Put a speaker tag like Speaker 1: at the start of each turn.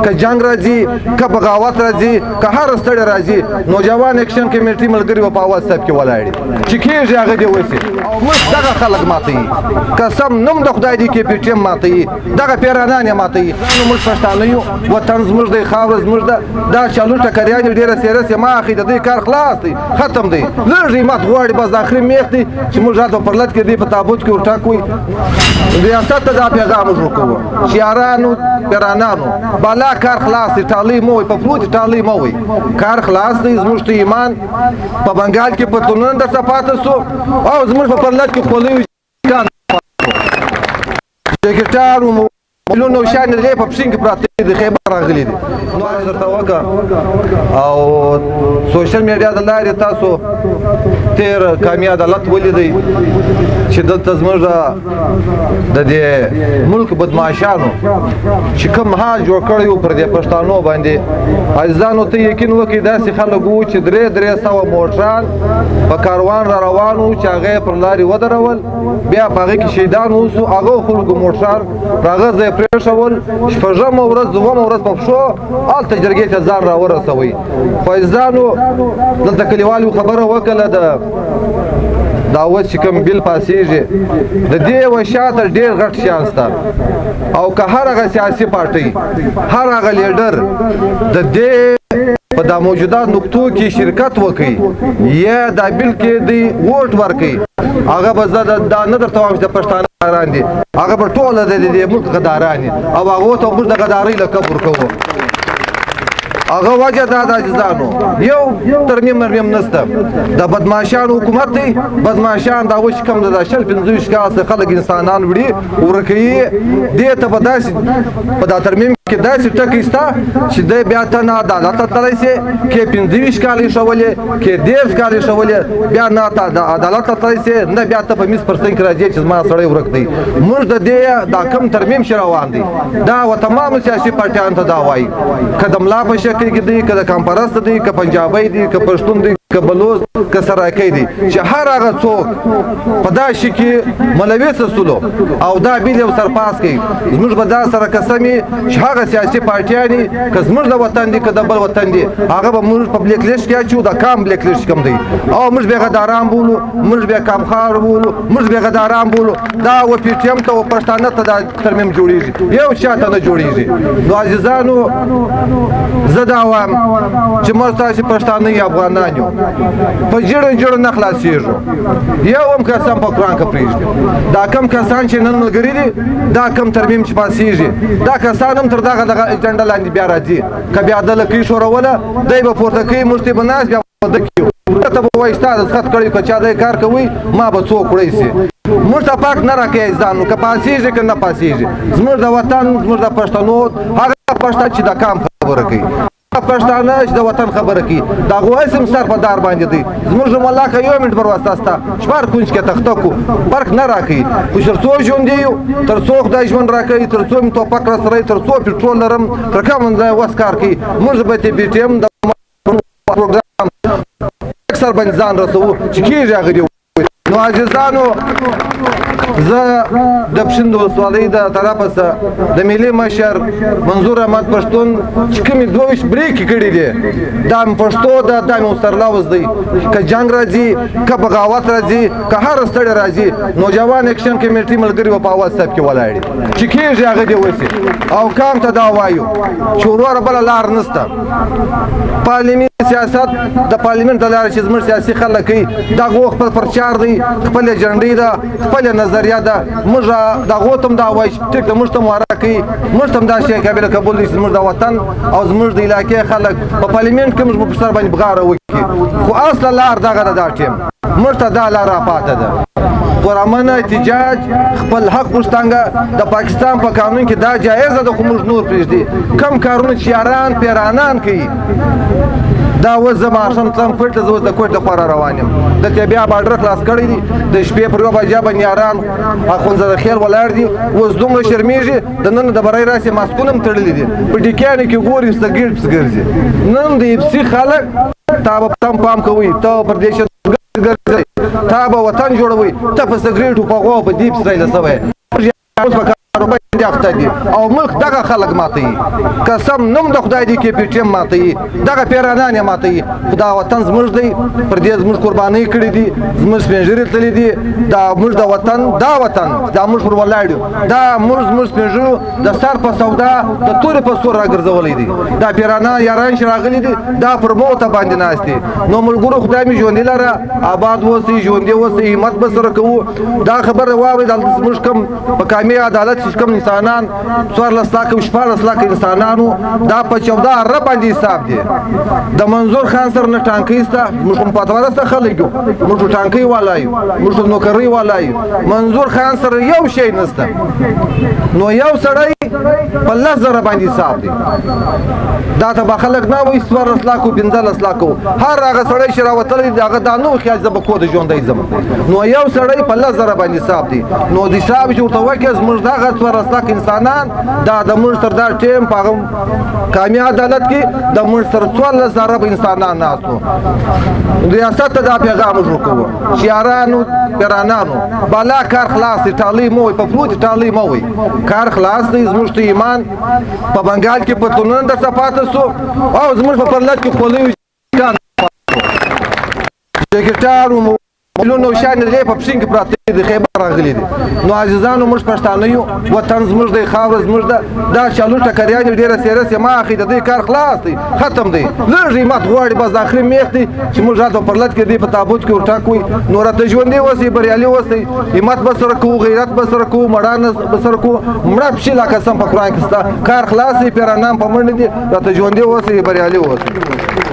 Speaker 1: که جنگ راځي که بغاوت راځي که هر ستړی راځي نوجوان اکشن کمیټې ملګري به په اول صف کې ولاړ دي چې کېږي هغه دې وشي او موږ دغه خلک ماتوي قسم نوم د خدای دی کې پی ټی ایم ماتوي دغه پیرانان یې ماتوي موږ پښتانه یو وطن زموږ دی خاوره زموږ ده دا چالو ټکریان ډېره سیرس یې ما اخی د دوی کار خلاص دی ختم دی لږ مات غواړي بس د آخري میخ دی چې موږ راته پر لټ کې دی په تابوت کې ورټاکوي ریاست ته دا پیغام موږ وکړو شیارانو پیرانانو بالا کار خلاص دی ټالۍ مه وایي په پروت ټالۍ مه وایي کار خلاص دی زموږ ته ایمان په بنګال کې پتلونونه درڅه پاته سو او زموږ په پرلط کې خولۍ جګټار ملونه شان دی په پښین کې پراته دي خیبر راغلي دي نو درته وکړه او سوشل میډیا د لارې تاسو تیر کامیاب عدالت ولیدئ چې دلته زموږ د دې ملک بدمعشانو چې کوم حال جوړ کړی و پر دې پښتانو باندې عزیزانو ته یقین وکړئ داسې خلک وو چې درې سوه موټران په کاروان را روان وو چې هغه یې پر لارې ودرول بیا په هغې کې شهیدان اوسو هغه خلکو موټران په هغه ځای پرېښول شپږمه ورځ دومه ورځ په پښو هلته جرګې ته ځان راورسوئ خو عزیزانو دلته کلیوالو خبره وکړله د دا اوس چې کوم بیل پاسېږي د دې و شاته ډېر غټ شیان شته او که هر هغه سیاسي پارټۍ هر هغه لیډر د دې په دا موجوده نقطو کې شرکت وکړي یا دا بیل کې دی ووټ ورکړي هغه به زه دا نه درته وایم چې د پښتانه غداران دي هغه به ټوله د دې ملک غداران دي او هغو ته موږ د غدارۍ لقب ورکوو هغه وجه دا د عزیزانو یو ترمیم نشته د بدمعشانو حکومت دی بدمعشان دا اوس کم د شل 25 کال څخه خلک انسانان وړي ورکوي دې ته په داسې په دا ترمیم کې داسې ټکی شته چې دی بیا ته نه عدالت ته تللی سې کې 25 کال یې ښولې کې 10 کال یې ښولې بیا نه ته عدالت ته تللی سې نه بیا ته په میز پر څنګ کې راځې چې زما سړی ورک دی موږ د دې دا کم ترمیم چې روان دی دا و تمامو سیاسي پارټیانو ته دا وایي که د ملا په شکل کې دی که د کمپرست دی که پنجابی دی که پښتون دی که بلوچ که سراکی دی چې هر هغه څوک په دا شي کې ملوث سولو او دا بیل یو سرپاس کوي زموږ به دا سره قسم وي چې هغه سیاسي پارټیانې که زموږ د وطن دي که د بل وطن دي هغه به موږ په بلیک لیسټ کې اچو د کام بلیک لیسټ کوم دی او موږ بیا غداران بولو موږ بیا کامخوار بولو موږ بیا غداران بولو دا و پی ټي ایم ته و پښتانه ته دا ترمیم جوړېږي یو چا ته نه جوړېږي نو عزیزانو زه دا وایم چې موږ تاسې پښتانه یو افغانان یو په جړو نه خلاصېږو یو هم قسم په قرآن کې پرېږدي دا کم کسان چې نن ملګري دي دا کم ترمیم چې پاسېږي دا کسان هم تر دغه ایجنډه لاندې بیا راځي که بیا د لکۍ ښوروله دی به پورته کوي موږ ته به ناست بیا واده کوي ته به وایي ستا دستخط کړی که چا دی کار کوئ ما به څوک وړی سي موږ ته پاک نه راکوي ځان که پاسېږي که نه پاسېږي زموږ د وطن زموږ د پښتنو هغه پښتون چې د کام خبره کوي پښتانه چې د وطن خبره کوي د هغو اسم سر په دار باندې دی زموږ ملا که یو منټ بر واسطه سته شپږ کونج کې تخته کو فرق نه راکوي خو تر څو ژوندي یو تر څو خدای ژوند راکوي تر څو مې توپک راسره تر څو پټرول لرم تر کوم ځای وس کار کوي موږ به تی بي ټي ایم د پروګرام اکثر باندې ځان رسوو چې کېږي هغه دی نو عزیزانو زه د پښین د ولسوالۍ د طرفه څخه د ملي مشر منظور احمد پښتون چې کومې 22 بریکې کړي دي دا مې پښتو ده دا مې ورسره لوز دی که جنګ راځي که بغاوت راځي که هر ستړی راځي نوجوان اکشن کمیټې ملګري به په اول صف کې ولاړ دي چې کېږي هغه دې وشي او کام ته دا وایو چې وروره بله لار نشته پارلمي سیاست د پارلیمنت د لارې چې زموږ سیاسي خلک کوي د هغو خپل پرچار دی خپل ایجنډې ده خپل نظریه ده موږ د هغو ته هم دا وایي چې ټیک ده موږ ته معرکه کوي موږ ته هم دا شی قابل قبول دی چې زموږ د وطن او زموږ د علاقې خلک په پارلیمنت کې موږ په سر باندې بغاره وکړي خو اصله لار دغه ده دا ټیم موږ ته دا لار راپاته ده پرامن احتجاج خپل حق غوښتنګه د پاکستان په قانون کې دا جایزه ده خو موږ نور پرېږدي کم کارونه چې یاران پیرانان کوي دا اوس زه ماښام تلم کوټ ته زه اوس د کوټ لخوا را روان یم دلته بیا باډر خلاص کړی دي د شپې پر یوه بجه باندې یاران اخونزاده خیل ولاړ دي اوس دومره شرمېږي د نن د برۍ راسې ماسکونه هم تړلي دي په ډیکیانو کې ګوري څه ګیټ پس ګرځي نن د اپسي خلک تا به پام کوئ ته پر دهشت ګرځئ تا به وطن جوړوئ ته په سګرېټو په غوا په دیپ سرایله سوی روپۍ اخته دي او ملک دغه خلک ماتوي قسم نوم د خدای دی کې پی ټی ایم ماتوي دغه پیرانان یې ماتوي خو دا وطن زموږ دی پر دې زموږ قربانۍ کړي دي زموږ سپین ږیري تللي دي دا موږ د وطن دا موږ پر ولاړ یو دا موږ سپین ږیرو د سر په سودا د تورې په سور راګرځولی دي دا پیرانان یاران چې راغلي دي دا پر موته باندې ناست دي نو ملګرو خدای مې ژوندي لره آباد اوسئ ژوندي اوسئ همت به سره کوو دا خبره واورئ دلته زموږ کوم په کامې عدالت چې کوم انسانان 14 لاکه 14 لاکه انسانانو دا په 14 اره باندې حساب دی د منظور خان سره نه ټانکۍ سته موږ هم پاتواره خلک یو موږ ټانکۍ والا یو موږ نوکرۍ والا یو منظور خان سره یو شی نشته نو یو سړی په 10,000 باندې حساب دی دا ته به خلک نه وایي 14 لاکو 15 لاکو هر هغه سړی چې راوتلی دی هغه دا نه وایي خیال زه به کور د ژوندی ځم نو یو سړی په 10,000 باندې حساب دی نو د حساب چې ورته وکړې زموږ دغه 14 لاک انسانان دا د موږ سره دا ټیم په هغه کامې عدالت کې د موږ سره 14,000 انسانان ناست وو ریاست ته دا پیغام موږ ورکوو شیارانو پیرانانو بالا کار خلاص دی ټالۍ مه وایي په فلوت ټالۍ مه وایي کار خلاص دی زموږ ته ایمان په بنګال کې پتلونونه درته پاته سو او زموږ په پرلت کې خولۍ جګټار ملونه شان لري په پښین کې پراته دي خیبر راغلي دي نو عزیزانو موږ پښتانه یو وطن زموږ دی خاور زموږ ده دا چالو ټکریان ډیره سیرس ما اخی د دې کار خلاص دی ختم دی لږ مات غواړي بس اخري میخ دی چې موږ راته پرلت کې دی په تابوت کې ورټاکوي نو راته ژوندې اوسئ بریالي اوسئ همت به سره کوو غیرت به سره کوو مړانه به سره کوو مړه پښې لا قسم په قرآن کې سته کار خلاص دی پیرانان په منډه دي راته ژوندې اوسئ بریالي اوسئ